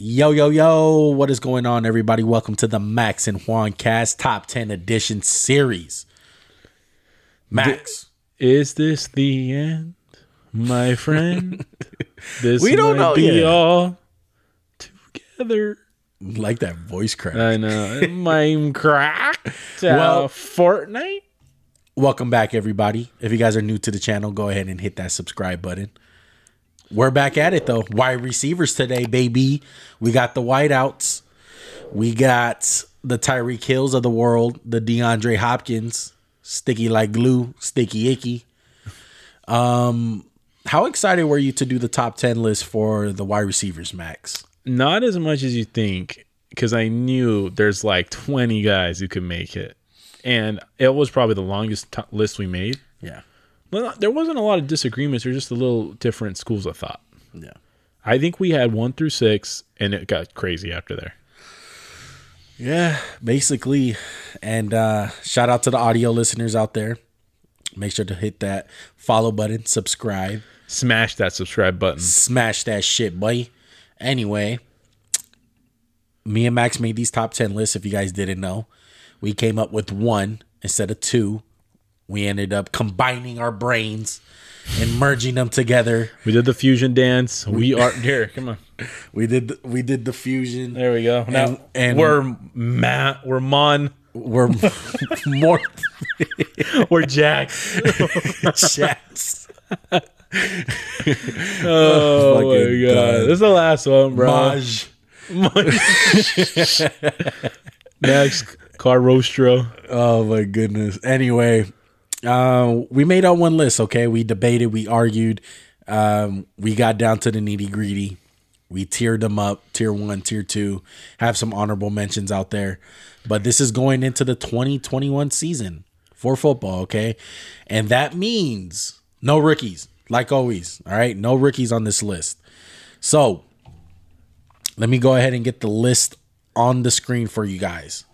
Yo, yo, yo, what is going on, everybody? Welcome to the Max&JuanCast Top 10 Edition Series. Max. Is this the end, my friend? This We don't know be yet. all together. Like that voice crack. I know. Mime cracked. Well- Fortnite? Welcome back, everybody. If you guys are new to the channel, go ahead and hit that subscribe button. We're back at it, though. Wide receivers today, baby. We got the wideouts. We got the Tyreek Hills of the world, the Deandre Hopkins, sticky like glue, sticky icky. How excited were you to do the top 10 list for the wide receivers, Max? Not as much as you think, because I knew there's like 20 guys who could make it. And it was probably the longest list we made. Yeah. Well, there wasn't a lot of disagreements. There's just a little different schools of thought. Yeah. I think we had 1 through 6, and it got crazy after there. Yeah, basically. And shout out to the audio listeners out there. Make sure to hit that follow button, subscribe. Smash that subscribe button. Smash that shit, boy. Anyway, me and Max made these top 10 lists, if you guys didn't know. We came up with 1 instead of 2. We ended up combining our brains and merging them together. We did the fusion dance. We are here. Come on. We did the fusion. There we go. Now And we're Mon. We're more We're Jack. chats. Oh my Fucking god. done. This is the last one, bro. Maj. Next, Car Rostro. Oh my goodness. Anyway, we made out one list, okay? We debated, we argued, we got down to the nitty-gritty. We tiered them up, tier 1, tier 2, have some honorable mentions out there. But this is going into the 2021 season for football, okay? And that means no rookies, like always, all right? No rookies on this list. So, let me go ahead and get the list on the screen for you guys.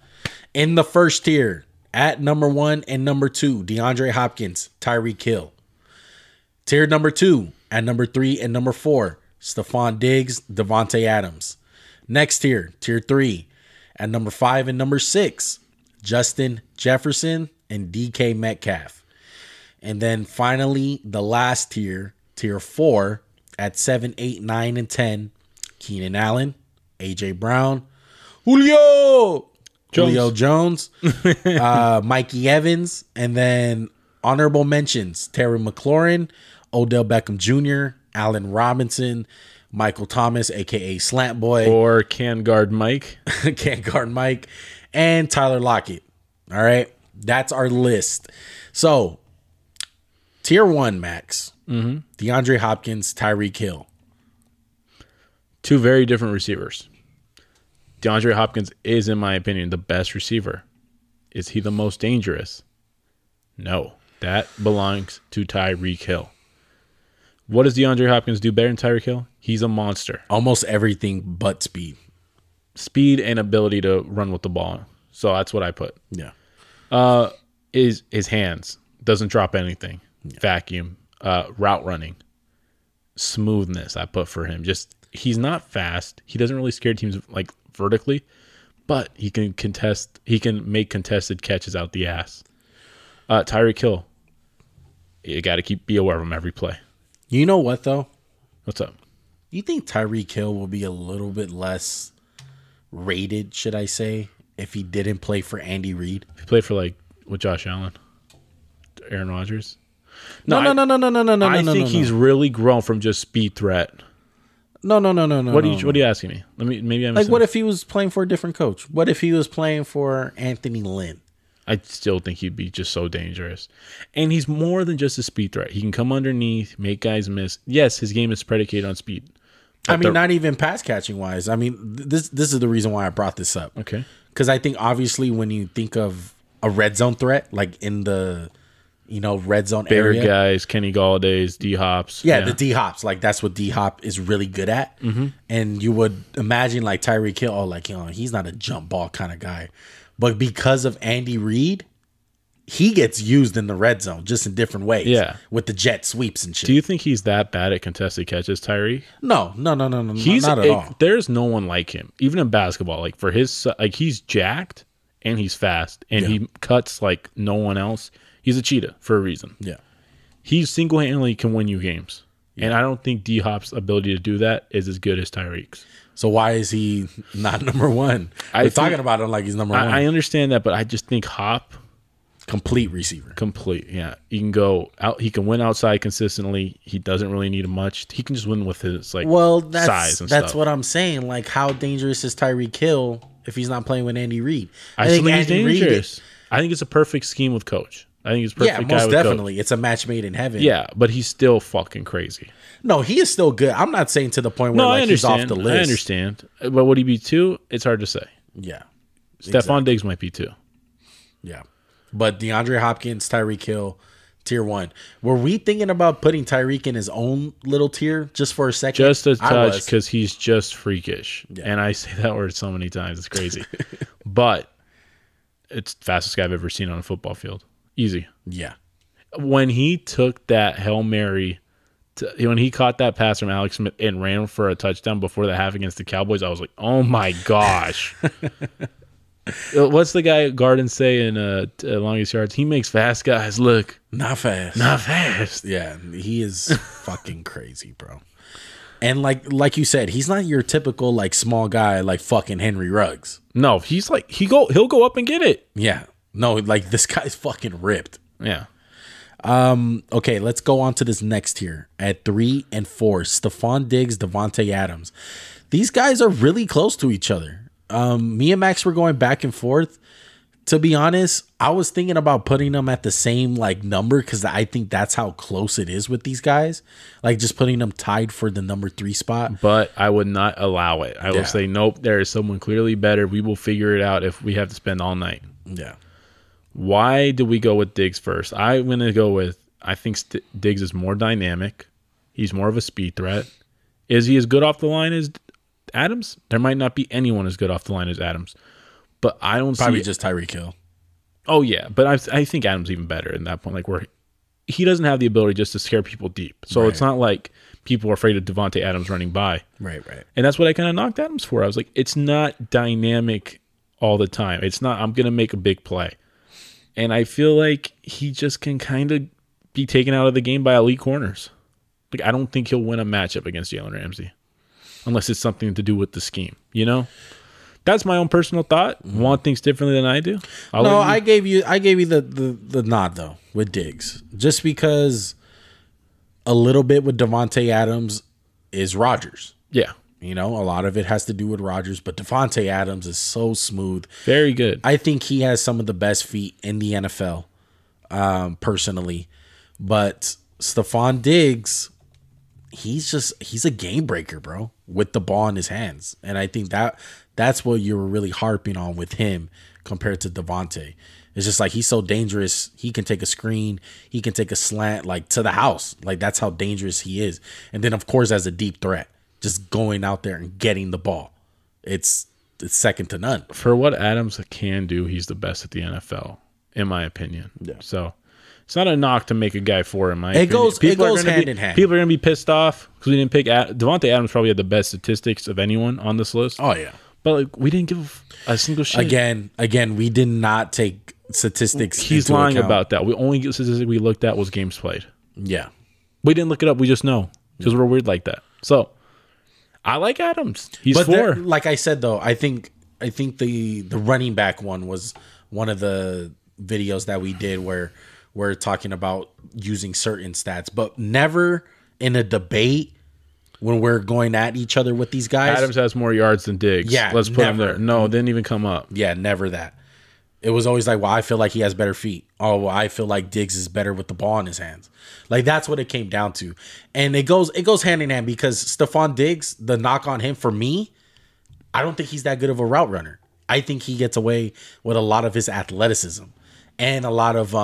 In the first tier, at number 1 and number 2, DeAndre Hopkins, Tyreek Hill. Tier number 2, at number 3 and number 4, Stephon Diggs, Devonta Adams. Next tier, tier 3, at number 5 and number 6, Justin Jefferson and DK Metcalf. And then finally, the last tier, tier 4, at 7, 8, 9, and 10, Keenan Allen, AJ Brown, Julio Jones, Mikey Evans, and then honorable mentions, Terry McLaurin, Odell Beckham Jr., Allen Robinson, Michael Thomas, a.k.a. Slant Boy. Or Can Guard Mike. Can't guard Mike, and Tyler Lockett. All right, that's our list. So, tier 1, Max, DeAndre Hopkins, Tyreek Hill. 2 very different receivers. DeAndre Hopkins is, in my opinion, the best receiver. Is he the most dangerous? No. That belongs to Tyreek Hill. What does DeAndre Hopkins do better than Tyreek Hill? He's a monster. Almost everything but speed. Speed and ability to run with the ball. So that's what I put. Yeah. Is his hands. Doesn't drop anything. Yeah. Vacuum. Route running. Smoothness I put for him. Just he's not fast. He doesn't really scare teams like vertically, but he can contest. He can make contested catches out the ass. Tyreek Hill. You got to be aware of him every play. You know what, though? What's up? You think Tyreek Hill will be a little bit less rated, should I say, if he didn't play for Andy Reid? If he played for with Josh Allen, Aaron Rodgers. No. I think he's really grown from just speed threat. No. What are you asking me? Maybe I'm like. What if he was playing for a different coach? What if he was playing for Anthony Lynn? I still think he'd be just so dangerous. And he's more than just a speed threat. He can come underneath, make guys miss. Yes, his game is predicated on speed. I mean, not even pass catching wise. I mean, this is the reason why I brought this up. Okay. Because I think obviously when you think of a red zone threat, like in the red zone bigger area, guys, Kenny Galladay's, D Hops. Yeah, the D Hops, like that's what D Hop is really good at. Mm-hmm. And you would imagine like Tyreek Hill, he's not a jump ball kind of guy, but because of Andy Reid, he gets used in the red zone just in different ways. Yeah. With the jet sweeps and shit. Do you think he's that bad at contested catches, Tyreek? No. He's not at all. There's no one like him, even in basketball. Like for his, like he's jacked and he's fast and he cuts like no one else. He's a cheetah for a reason. Yeah. He single-handedly can win you games. And I don't think D-Hop's ability to do that is as good as Tyreek's. So why is he not number one? We're talking about him like he's number one. I understand that, but I just think Hop... Complete receiver. Complete, yeah. He can go out. He can win outside consistently. He doesn't really need much. He can just win with his size and stuff. That's what I'm saying. Like, how dangerous is Tyreek Hill if he's not playing with Andy Reid? I think he's dangerous. I think it's a perfect scheme with Coach. I think it's perfect. Yeah, most definitely. Coach. It's a match made in heaven. Yeah, but he's still fucking crazy. No, he is still good. I'm not saying to the point where he's off the list. I understand. But would he be 2? It's hard to say. Yeah. Stephon Diggs might be 2. Yeah. But DeAndre Hopkins, Tyreek Hill, tier 1. Were we thinking about putting Tyreek in his own little tier just for a second? Just a touch because he's just freakish. Yeah. And I say that word so many times. It's crazy. But it's the fastest guy I've ever seen on a football field. Easy. Yeah. When he took that Hail Mary, when he caught that pass from Alex Smith and ran for a touchdown before the half against the Cowboys, I was like, oh my gosh. What's the guy Garden say in Longest Yards? He makes fast guys look not fast. Not fast. Yeah, he is fucking crazy, bro. And like you said, he's not your typical like small guy like fucking Henry Ruggs. No, he's like he'll go up and get it. Yeah. No, like this guy's fucking ripped. Yeah. Okay, let's go on to this next tier at 3 and 4. Stephon Diggs, Devonte Adams. These guys are really close to each other. Me and Max were going back and forth. To be honest, I was thinking about putting them at the same like number because I think that's how close it is with these guys. Like just putting them tied for the number 3 spot. But I would not allow it. I will say, nope, there is someone clearly better. We will figure it out if we have to spend all night. Yeah. Why do we go with Diggs first? I'm going to go with, I think Diggs is more dynamic. He's more of a speed threat. Is he as good off the line as Adams? There might not be anyone as good off the line as Adams. But I don't Probably just Tyreek Hill. Oh, yeah. But I think Adams even better in that point. Like where he doesn't have the ability just to scare people deep. So It's not like people are afraid of Devonta Adams running by. Right. And that's what I kind of knocked Adams for. I was like, it's not dynamic all the time. It's not, I'm going to make a big play. And I feel like he just can kind of be taken out of the game by elite corners. Like, I don't think he'll win a matchup against Jalen Ramsey unless it's something to do with the scheme, you know? That's my own personal thought. Juan thinks differently than I do. I gave you the nod though with Diggs. Just because a little bit with Devonte Adams is Rodgers. Yeah. You know, a lot of it has to do with Rodgers, but Devonte Adams is so smooth. Very good. I think he has some of the best feet in the NFL, personally. But Stephon Diggs, he's a game breaker, bro, with the ball in his hands. And I think that's what you were really harping on with him compared to Devonte. It's just like he's so dangerous. He can take a screen. He can take a slant like to the house. Like that's how dangerous he is. And then, of course, as a deep threat, just going out there and getting the ball. It's second to none. For what Adams can do, he's the best at the NFL, in my opinion. Yeah. So it's not a knock to make a guy for him. It goes hand in hand. People are going to be pissed off because we didn't pick Devonta Adams. Probably had the best statistics of anyone on this list. Oh yeah, but like we didn't give a single shit. Again, we did not take statistics. He's lying about that. We only statistic we looked at was games played. Yeah, we didn't look it up. We just know because we're weird like that. So I like Adams. He's 4. Like I said though, I think the running back one was one of the videos that we did where we're talking about using certain stats, but never in a debate when we're going at each other with these guys. Adams has more yards than Diggs. Yeah, let's put him there. No, it didn't even come up. Yeah, never that. It was always like, well, I feel like he has better feet. Oh, well, I feel like Diggs is better with the ball in his hands. Like that's what it came down to. And it goes hand in hand because Stephon Diggs, the knock on him for me, I don't think he's that good of a route runner. I think he gets away with a lot of his athleticism and a lot of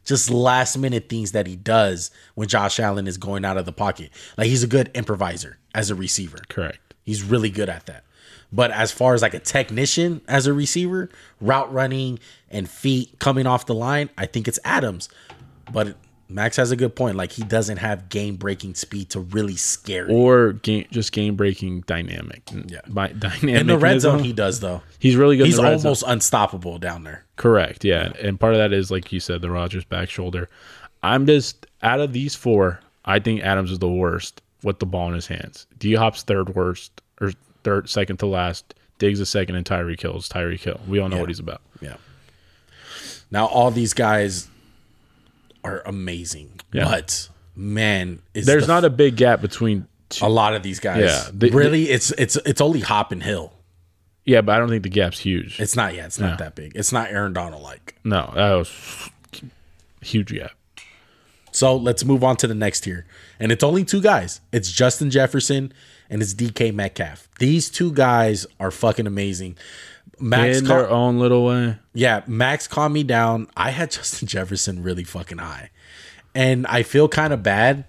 just last minute things that he does when Josh Allen is going out of the pocket. Like he's a good improviser as a receiver. Correct. He's really good at that. But as far as like a technician as a receiver, route running and feet coming off the line, I think it's Adams. But Max has a good point. Like, he doesn't have game-breaking speed to really scare you. Or game-breaking dynamic. Yeah. Dynamic in the red zone, he does, though. He's really good. He's in the red almost zone. unstoppable down there. Correct, yeah. And part of that is, like you said, the Rodgers back shoulder. I'm just, out of these four, I think Adams is the worst with the ball in his hands. D-Hop's third worst, or second to last. Diggs is second, and Tyreek Hill is Tyreek Hill. We all know what he's about. Yeah. Now, all these guys are amazing. Yeah. But, man, there's not a big gap between a lot of these guys. Yeah. Really, it's only Hop and Hill. Yeah, but I don't think the gap's huge. It's not. Yeah, it's not that big. It's not Aaron Donald like. No, that was huge gap. So let's move on to the next tier, and it's only two guys. It's Justin Jefferson and it's DK Metcalf. These two guys are fucking amazing. Max in their own little way. Yeah, Max calmed me down. I had Justin Jefferson really fucking high, and I feel kind of bad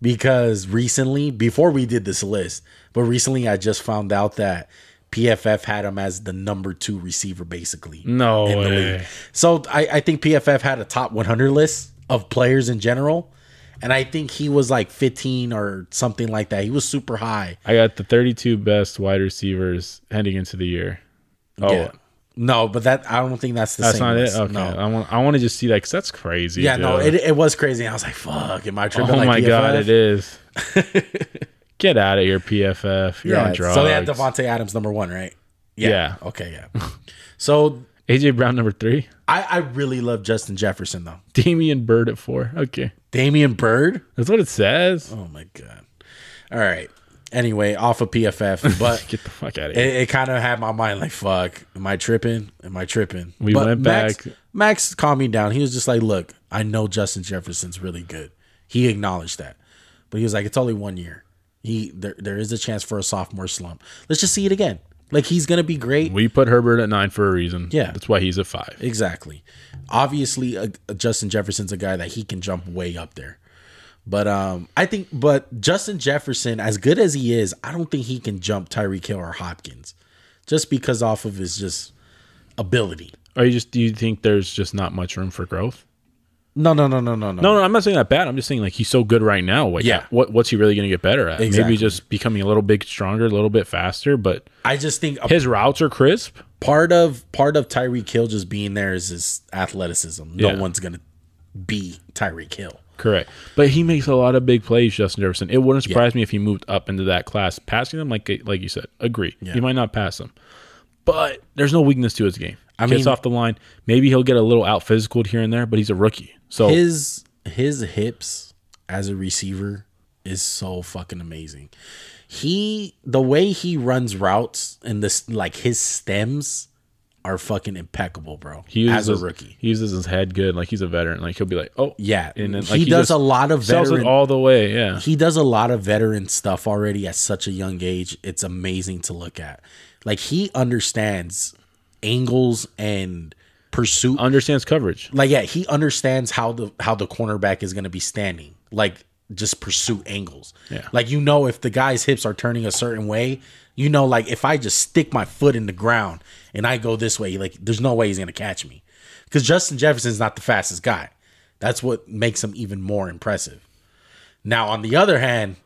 because recently, before we did this list, but recently I just found out that PFF had him as the number 2 receiver, basically. No way. So I think PFF had a top 100 list of players in general, and I think he was like 15 or something like that. He was super high. I got the 32 best wide receivers heading into the year. Oh, yeah. No, but I don't think that's the same. That's not list. it. Okay, no. I want to just see that because that's crazy. Yeah, dude. no, it was crazy. I was like, "Fuck, am I tripping?" Oh like my PFF? god, it is. Get out of here, PFF. You're on drugs. So they had Devonte Adams number 1, right? Yeah. Okay, yeah. So AJ Brown number 3. I really love Justin Jefferson though. Damian Bird at 4. Okay. Damian Bird? That's what it says. Oh my god. All right. Anyway, off of PFF, but get the fuck out of here. It kind of had my mind like, fuck, am I tripping? We went back. Max calmed me down. He was just like, look, I know Justin Jefferson's really good. He acknowledged that. But he was like, it's only 1 year. There is a chance for a sophomore slump. Let's just see it again. Like, he's going to be great. We put Herbert at 9 for a reason. Yeah. That's why he's at 5. Exactly. Obviously, Justin Jefferson's a guy that he can jump way up there. But but Justin Jefferson, as good as he is, I don't think he can jump Tyreek Hill or Hopkins, just because off of his just ability. Or do you think there's just not much room for growth? No. No, I'm not saying that bad. I'm just saying like he's so good right now. Like, yeah. What's he really going to get better at? Exactly. Maybe just becoming a little bit stronger, a little bit faster. But I just think his routes are crisp. Part of Tyreek Hill just being there is his athleticism. No one's going to be Tyreek Hill. Correct. But he makes a lot of big plays, Justin Jefferson. It wouldn't surprise me if he moved up into that class. Passing them, like you said, agree. Yeah. He might not pass them. But there's no weakness to his game. Gets off the line. Maybe he'll get a little out physical here and there, but he's a rookie. So his hips as a receiver is so fucking amazing. The way he runs routes and this, like, his stems are fucking impeccable, bro. As a rookie, he uses his head good. Like, he's a veteran. Like, he'll be like, oh yeah, and then, like, he does a lot of veteran, sells it all the way. Yeah, he does a lot of veteran stuff already at such a young age. It's amazing to look at. Like, he understands angles and pursuit, understands coverage. Like, yeah, he understands how the cornerback is going to be standing. Like, just pursuit angles. Yeah, like, if the guy's hips are turning a certain way, like, if I just stick my foot in the ground and I go this way, like, there's no way he's going to catch me. Because Justin Jefferson's not the fastest guy. That's what makes him even more impressive. Now, on the other hand,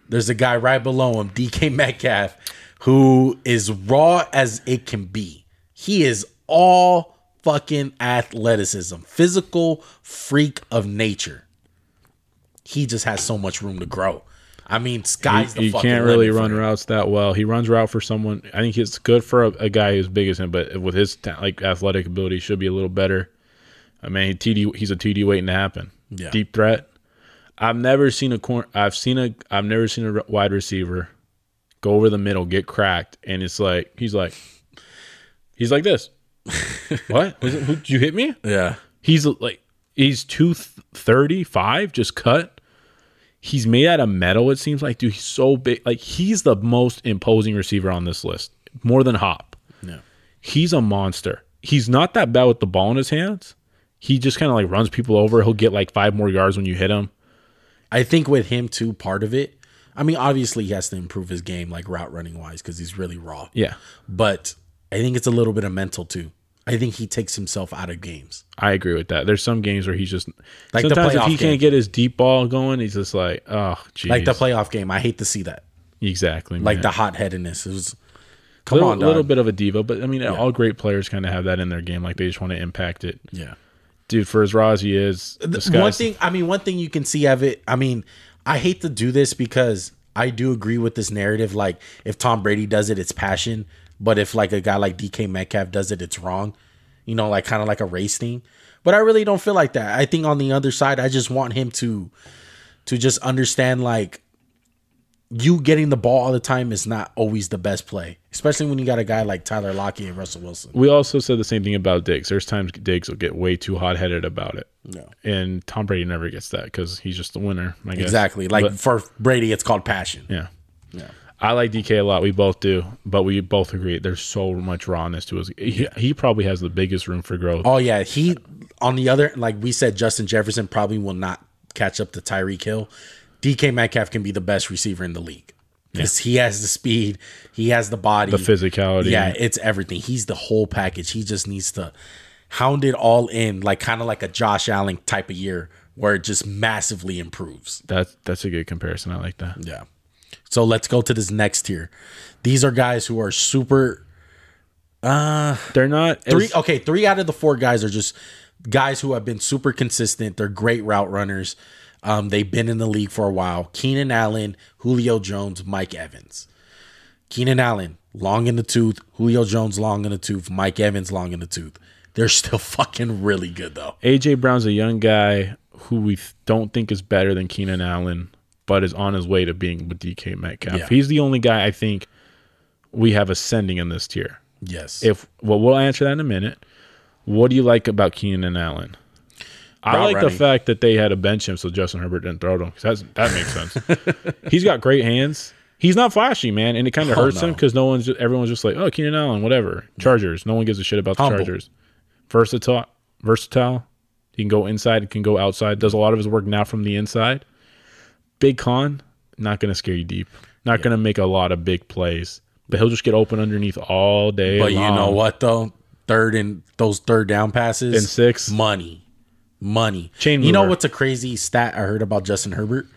there's a guy right below him, DK Metcalf, who is raw as it can be. He is all fucking athleticism, physical freak of nature. He just has so much room to grow. I mean, sky's the fucking limit. He can't really run routes that well. He runs route for someone. I think it's good for a guy who's big as him, but with his athletic ability, he should be a little better. I mean, he's a TD waiting to happen. Yeah. Deep threat. I've never seen I've never seen a wide receiver go over the middle, get cracked, and it's like he's like this. What? Did you hit me? Yeah. He's 235, just cut. He's made out of metal, it seems like. Dude, he's so big. Like, he's the most imposing receiver on this list. More than Hop. Yeah. He's a monster. He's not that bad with the ball in his hands. He just kind of runs people over. He'll get 5 more yards when you hit him. I think with him too, part of it, I mean, obviously he has to improve his game, like route running wise, because he's really raw. Yeah. But I think it's a little bit of mental too. I think he takes himself out of games. I agree with that. There's some games where he's just like sometimes if he can't get his deep ball going, he's just like, oh, geez. Like the playoff game. I hate to see that. Exactly. Like man. the hot-headedness. It was a little bit of a diva, but I mean, all great players kind of have that in their game. Like they just want to impact it. Yeah. Dude, for as raw as he is, one thing you can see of it, I mean, I hate to do this because I do agree with this narrative. Like if Tom Brady does it, it's passion. But if like a guy like DK Metcalf does it, it's wrong. You know, like kind of like a race thing. But I really don't feel like that. I think on the other side, I just want him to just understand like you getting the ball all the time is not always the best play. Especially when you got a guy like Tyler Lockett and Russell Wilson. We also said the same thing about Diggs. There's times Diggs will get way too hot-headed about it. No. And Tom Brady never gets that because he's just the winner, I guess. Exactly. Like for Brady, it's called passion. Yeah. Yeah. I like DK a lot. We both do, but we both agree there's so much rawness to us. He probably has the biggest room for growth. Oh yeah, on the other, like we said, Justin Jefferson probably will not catch up to Tyreek Hill. DK Metcalf can be the best receiver in the league because he has the speed, he has the body, the physicality. Yeah, it's everything. He's the whole package. He just needs to hound it all in, like kind of like a Josh Allen type of year where it just massively improves. That's a good comparison. I like that. Yeah. So let's go to this next tier. These are guys who are super. They're not three out of the four guys are just guys who have been super consistent. They're great route runners. They've been in the league for a while. Keenan Allen, Julio Jones, Mike Evans. Keenan Allen, long in the tooth. Julio Jones, long in the tooth. Mike Evans, long in the tooth. They're still fucking really good though. AJ Brown's a young guy who we don't think is better than Keenan Allen, but is on his way to being with DK Metcalf. Yeah. He's the only guy I think we have ascending in this tier. Yes. We'll answer that in a minute. What do you like about Keenan Allen? I like the fact that they had to bench him so Justin Herbert didn't throw to him. That makes sense. He's got great hands. He's not flashy, man, and it kind of hurts him because everyone's just like, oh, Keenan Allen, whatever. Chargers. No one gives a shit about the Chargers. Versatile. He can go inside. He can go outside. Does a lot of his work now from the inside. Big con, not going to scare you deep. Not going to make a lot of big plays. But he'll just get open underneath all day long. You know what, though? Those third down passes. And 6. Money. Chain mover. You know what's a crazy stat I heard about Justin Herbert?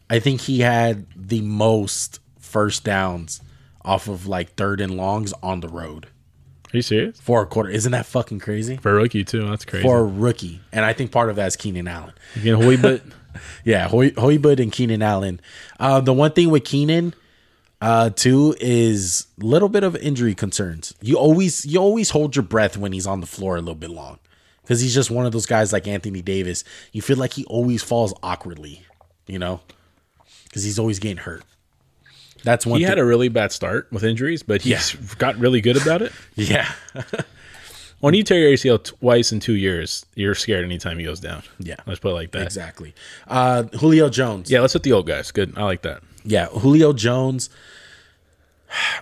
I think he had the most first downs off of like third and longs on the road. Are you serious? For a quarter. Isn't that fucking crazy? For a rookie, too. That's crazy. For a rookie. And I think part of that is Keenan Allen. You get Hoybut. Yeah, Hoybut and Keenan Allen. The one thing with Keenan, too, is a little bit of injury concerns. You always hold your breath when he's on the floor a little bit long because he's just one of those guys like Anthony Davis. You feel like he always falls awkwardly, you know, because he's always getting hurt. That's one. He had a really bad start with injuries, but he's got really good about it. Yeah. When you tear your ACL twice in 2 years, you're scared anytime he goes down. Yeah. Let's put it like that. Exactly. Julio Jones. Yeah, let's hit the old guys. Good. I like that. Yeah, Julio Jones,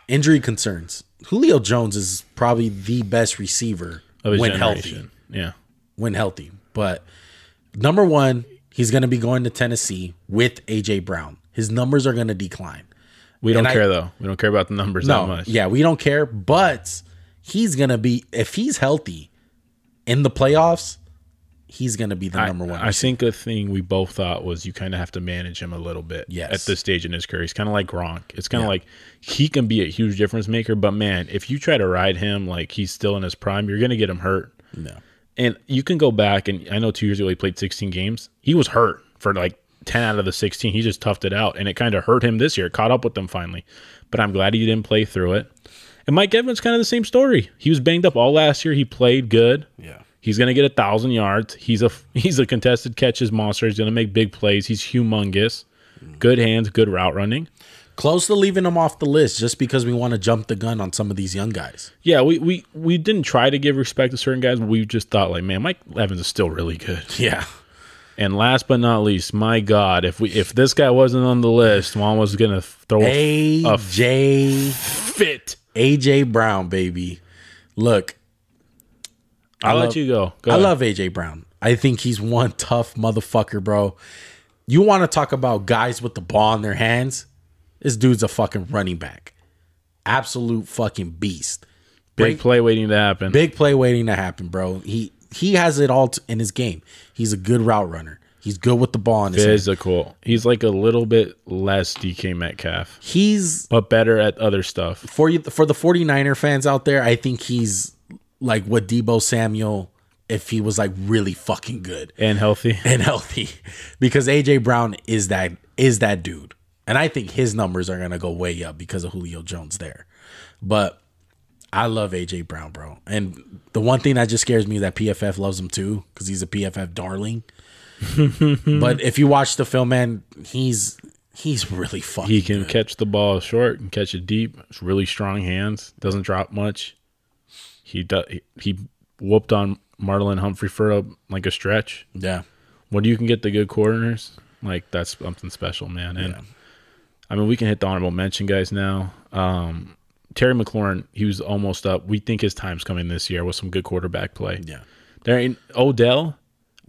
injury concerns. Julio Jones is probably the best receiver when healthy. Yeah. When healthy. But number one, he's going to be going to Tennessee with A.J. Brown. His numbers are going to decline. We don't care, though. We don't care about the numbers that much. Yeah, we don't care. But he's going to be, if he's healthy in the playoffs, he's going to be the number one receiver. I think a thing we both thought was you kind of have to manage him a little bit at this stage in his career. He's kind of like Gronk. It's kind of like he can be a huge difference maker, but man, if you try to ride him like he's still in his prime, you're going to get him hurt. No. And you can go back, and I know 2 years ago he played 16 games. He was hurt for like 10 out of the 16. He just toughed it out, and it kind of hurt him this year. It caught up with him finally. But I'm glad he didn't play through it. And Mike Evans, kind of the same story. He was banged up all last year. He played good. Yeah. He's going to get 1,000 yards. He's a contested catches monster. He's going to make big plays. He's humongous. Good hands, good route running. Close to leaving him off the list just because we want to jump the gun on some of these young guys. Yeah, we didn't try to give respect to certain guys, but we just thought, like, man, Mike Evans is still really good. Yeah. And last but not least, my God, if this guy wasn't on the list, Juan was going to throw a fit. A.J. Brown, baby. Look. I'll let you go. I love A.J. Brown. I think he's one tough motherfucker, bro. You want to talk about guys with the ball in their hands? This dude's a fucking running back. Absolute fucking beast. Big play waiting to happen. Big play waiting to happen, bro. He has it all in his game. He's a good route runner. He's good with the ball in his hand. Physical. He's like a little bit less DK Metcalf. But better at other stuff. For the 49er fans out there, I think he's like what Deebo Samuel if he was like really fucking good. And healthy. Because AJ Brown is that dude. And I think his numbers are going to go way up because of Julio Jones there. But I love AJ Brown, bro. And the one thing that just scares me is that PFF loves him too because he's a PFF darling. But if you watch the film, man, he's really fucking He can good. catch the ball short and catch it deep. It's really strong hands. Doesn't drop much. He whooped on Marlon Humphrey for a stretch. Yeah. When you can get the good corners, like that's something special, man. And I mean, we can hit the honorable mention guys now. Terry McLaurin, he was almost up. We think his time's coming this year with some good quarterback play. Yeah. There ain't Odell.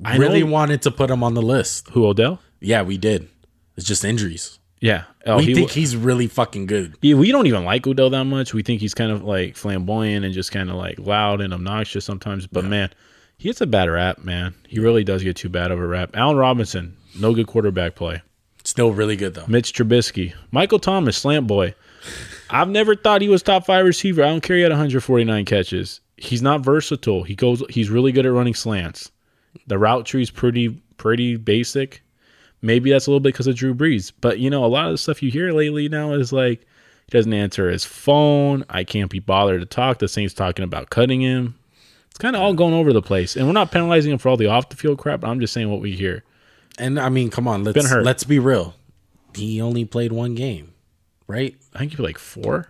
I really wanted to put him on the list. Who, Odell? Yeah, we did. It's just injuries. Yeah. We think he's really fucking good. Yeah, we don't even like Odell that much. We think he's kind of like flamboyant and just kind of like loud and obnoxious sometimes. But man, he gets a bad rap, man. He really does get too bad of a rap. Allen Robinson, no good quarterback play. Still really good though. Mitch Trubisky. Michael Thomas, slant boy. I've never thought he was top 5 receiver. I don't care. He had 149 catches. He's not versatile. He's really good at running slants. The route tree is pretty basic. Maybe that's a little bit because of Drew Brees. But, a lot of the stuff you hear lately now is like he doesn't answer his phone. I can't be bothered to talk. The Saints talking about cutting him. It's kind of all going over the place. And we're not penalizing him for all the off-the-field crap. I'm just saying what we hear. And, I mean, come on. Let's be real. He only played one game, right? I think he played like 4.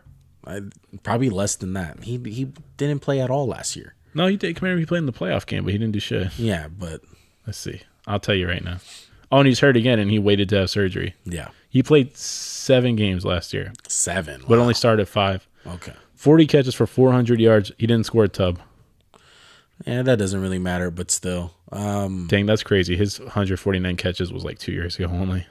Probably less than that. He didn't play at all last year. No, he did. Come here, he played in the playoff game, but he didn't do shit. Yeah, but let's see. I'll tell you right now. Oh, and he's hurt again, and he waited to have surgery. Yeah. He played 7 games last year. 7? But only started 5. Okay. 40 catches for 400 yards. He didn't score a tub. Yeah, that doesn't really matter, but still. Dang, that's crazy. His 149 catches was like 2 years ago only.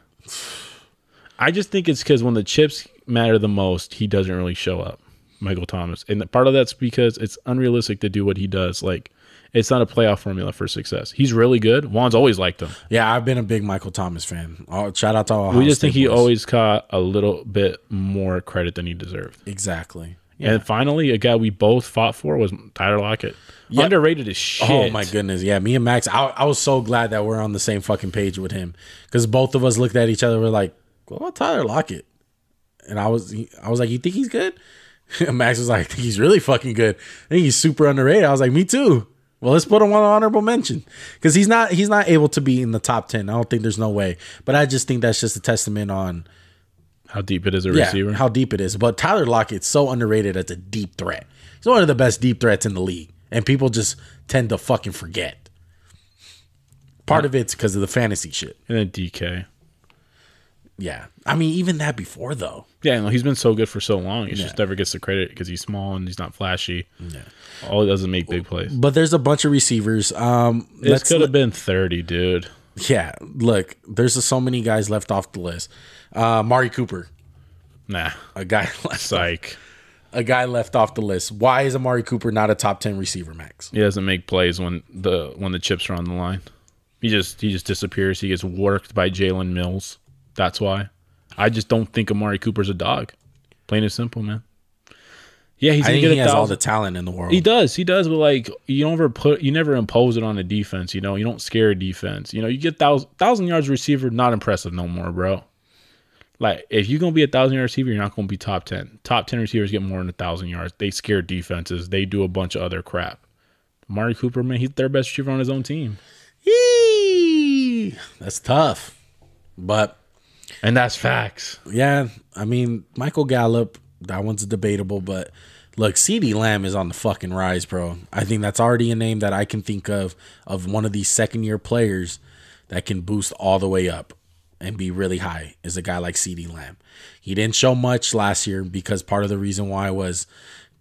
I just think it's because when the chips matter the most, he doesn't really show up, Michael Thomas. And part of that's because it's unrealistic to do what he does. Like, it's not a playoff formula for success. He's really good. Juan's always liked him. Yeah, I've been a big Michael Thomas fan. Shout out to all. We just think he always caught a little bit more credit than he deserved. Exactly. Yeah. And finally, a guy we both fought for was Tyler Lockett. Yep. Underrated as shit. Oh, my goodness. Yeah, me and Max, I was so glad that we're on the same fucking page with him because both of us looked at each other. We're like, what about Tyler Lockett? And I was like, you think he's good? And Max was like, I think he's really fucking good. I think he's super underrated. I was like, me too. Well, let's put him on an honorable mention because he's not able to be in the top 10. I don't think there's no way. But I just think that's just a testament on how deep it is a receiver. How deep it is. But Tyler Lockett's so underrated as a deep threat. He's one of the best deep threats in the league. And people just tend to fucking forget. Part of it's because of the fantasy shit. And then DK. Yeah. I mean, even that before, though. Yeah, no, he's been so good for so long. He just never gets the credit because he's small and he's not flashy. Yeah. All he does is make big plays. But there's a bunch of receivers. This could have been 30, dude. Yeah. Look, there's so many guys left off the list. Amari Cooper. Nah. A guy left. Psych. A guy left off the list. Why is Amari Cooper not a top 10 receiver, Max? He doesn't make plays when the chips are on the line. He just disappears. He gets worked by Jalen Mills. That's why. I just don't think Amari Cooper's a dog. Plain and simple, man. Yeah, he's gonna get he has all the talent in the world. He does, but like you never impose it on a defense. You don't scare a defense. You get 1,000 yards receiver, not impressive no more, bro. Like if you're gonna be 1,000-yard receiver, you're not gonna be top 10. Top 10 receivers get more than 1,000 yards. They scare defenses. They do a bunch of other crap. Amari Cooper, man, he's their best receiver on his own team. Yee! That's tough, and that's facts. Yeah, I mean Michael Gallup. That one's debatable, but look, CeeDee Lamb is on the fucking rise, bro. I think that's already a name that I can think of one of these second-year players that can boost all the way up and be really high is a guy like CeeDee Lamb. He didn't show much last year because part of the reason why was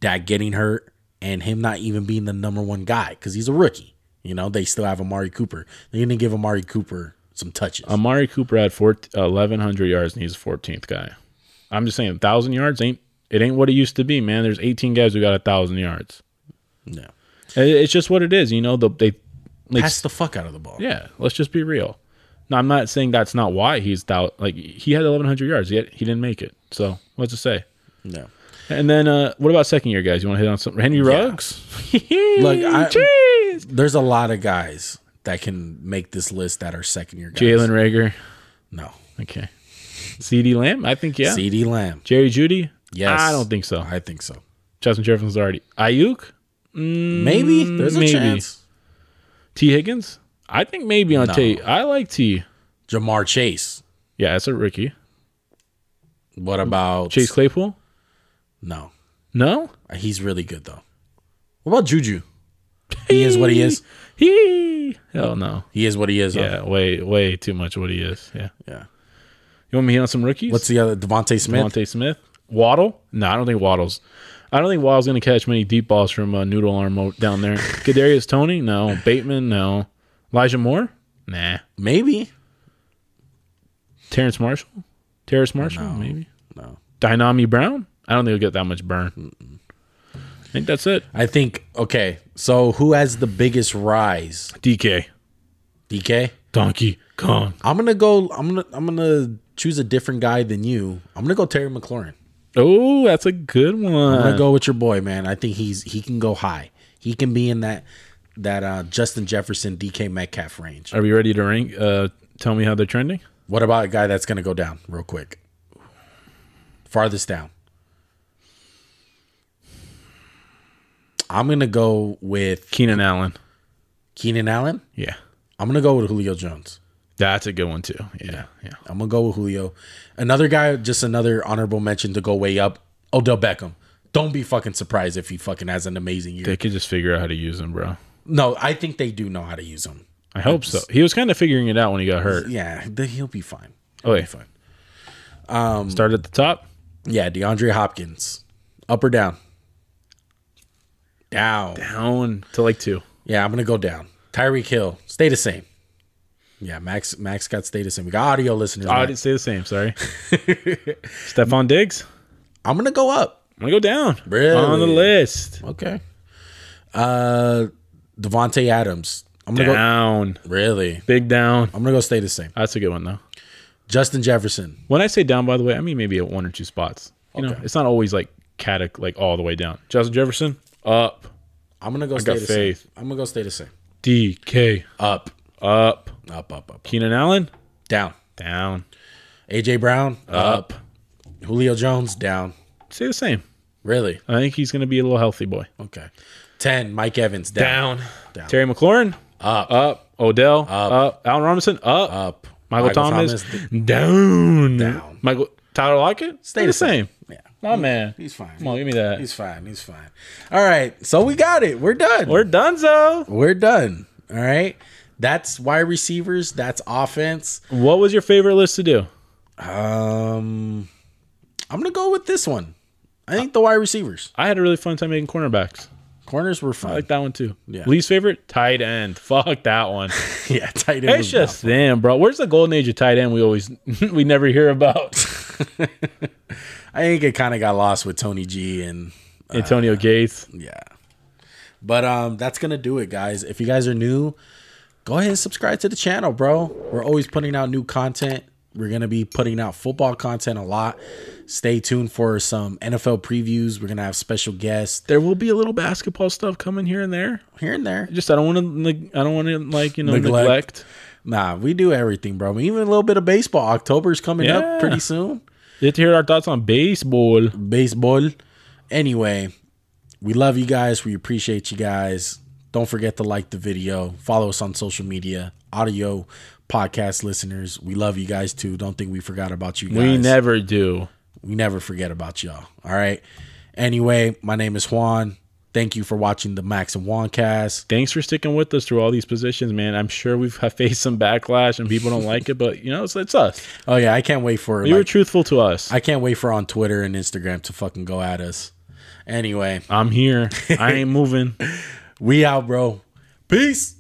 Dak getting hurt and him not even being the number one guy because he's a rookie. They still have Amari Cooper. They're going to give Amari Cooper some touches. Amari Cooper had 1,100 yards and he's the 14th guy. I'm just saying 1,000 yards ain't what it used to be, man. There's 18 guys who got 1,000 yards. No. It's just what it is, you know. They pass the fuck out of the ball. Yeah, let's just be real. No, I'm not saying that's not why he's out. Like, he had 1,100 yards, yet he didn't make it. So what's to say? No. And then what about second year guys? You want to hit on some Henry Ruggs? Look, there's a lot of guys that can make this list that are second year guys. Jalen Reagor. No. Okay. CeeDee Lamb? I think, yeah. CeeDee Lamb. Jerry Jeudy? Yes. I don't think so. I think so. Justin Jefferson's already. Ayuk? Maybe. There's a chance. T. Higgins? I think maybe on T. I like T. Jamar Chase. Yeah, that's a rookie. What about Chase Claypool? No. No? He's really good, though. What about Juju? He is what he is. Hell no. He is what he is. Yeah, way too much what he is. Yeah. Yeah. You want me to hit on some rookies? What's the other? Devonte Smith? Waddle? No, I don't think Waddle's going to catch many deep balls from Noodle Arm down there. Kadarius Toney? No. Bateman? No. Elijah Moore? Nah. Maybe. Terrace Marshall? No. Maybe. No. Dynami Brown? I don't think he'll get that much burn. I think that's it. I think, okay, so who has the biggest rise? DK. Donkey Kong. I'm gonna choose a different guy than you. I'm gonna go Terry McLaurin. Oh, that's a good one. I'm gonna go with your boy, man. I think he can go high. He can be in that Justin Jefferson, DK Metcalf range. Are we ready to rank? Tell me how they're trending. What about a guy that's gonna go down real quick? Farthest down. I'm gonna go with Keenan Allen. Keenan Allen? Yeah. I'm gonna go with Julio Jones. That's a good one too. Yeah. I'm gonna go with Julio. Another guy, just another honorable mention to go way up. Odell Beckham. Don't be fucking surprised if he fucking has an amazing year. They could just figure out how to use him, bro. No, I think they do know how to use him. I hope so. He was kind of figuring it out when he got hurt. Yeah, he'll be fine. He'll be fine. Start at the top. Yeah, DeAndre Hopkins. Up or down? Down to like 2. Yeah, I'm gonna go down. Tyreek Hill, stay the same. Yeah, Max got stay the same. We got audio listeners. I didn't say the same. Sorry. Stephon Diggs. I'm gonna go up. I'm gonna go down. Really? On the list. Okay. Devonte Adams. I'm gonna down. Go. Really? Big down. I'm gonna go stay the same. That's a good one though. Justin Jefferson. When I say down, by the way, I mean maybe at 1 or 2 spots. You know, it's not always like like all the way down. Justin Jefferson. Up. I'm gonna go stay the same. I'm gonna go stay the same. DK. Up. Keenan Allen. Down. AJ Brown. Up. Julio Jones. Down. Stay the same. Really? I think he's gonna be a little healthy boy. Okay. 10. Mike Evans. Down. Terry McLaurin. Up. Odell. Up. Allen Robinson. Up. Michael Thomas. Down. Tyler Lockett. Stay the same. Yeah. My man. He's fine. Come on, give me that. He's fine. All right. So we got it. We're done. We're done. All right. That's wide receivers. That's offense. What was your favorite list to do? I'm going to go with this one. I think the wide receivers. I had a really fun time making cornerbacks. Corners were fun. I like that one too. Yeah. Least favorite? Tight end. Fuck that one. Yeah, tight end. It's just them, bro. Where's the golden age of tight end we never hear about? I think it kind of got lost with Tony G and Antonio Gates. Yeah. But that's going to do it, guys. If you guys are new, go ahead and subscribe to the channel, bro. We're always putting out new content. We're going to be putting out football content a lot. Stay tuned for some NFL previews. We're going to have special guests. There will be a little basketball stuff coming here and there. Just I don't want to neglect. Nah, we do everything, bro. Even a little bit of baseball. October's coming up pretty soon. You have to hear our thoughts on baseball. Anyway, we love you guys. We appreciate you guys. Don't forget to like the video. Follow us on social media. Audio podcast listeners, we love you guys too. Don't think we forgot about you guys. We never do. We never forget about y'all. All right. Anyway, my name is Juan. Thank you for watching the Max&JuanCast. Thanks for sticking with us through all these positions, man. I'm sure we've faced some backlash and people don't like it, but it's us. Oh yeah, I can't wait for you were truthful to us. I can't wait for on Twitter and Instagram to fucking go at us. Anyway, I'm here. I ain't moving. We out, bro. Peace.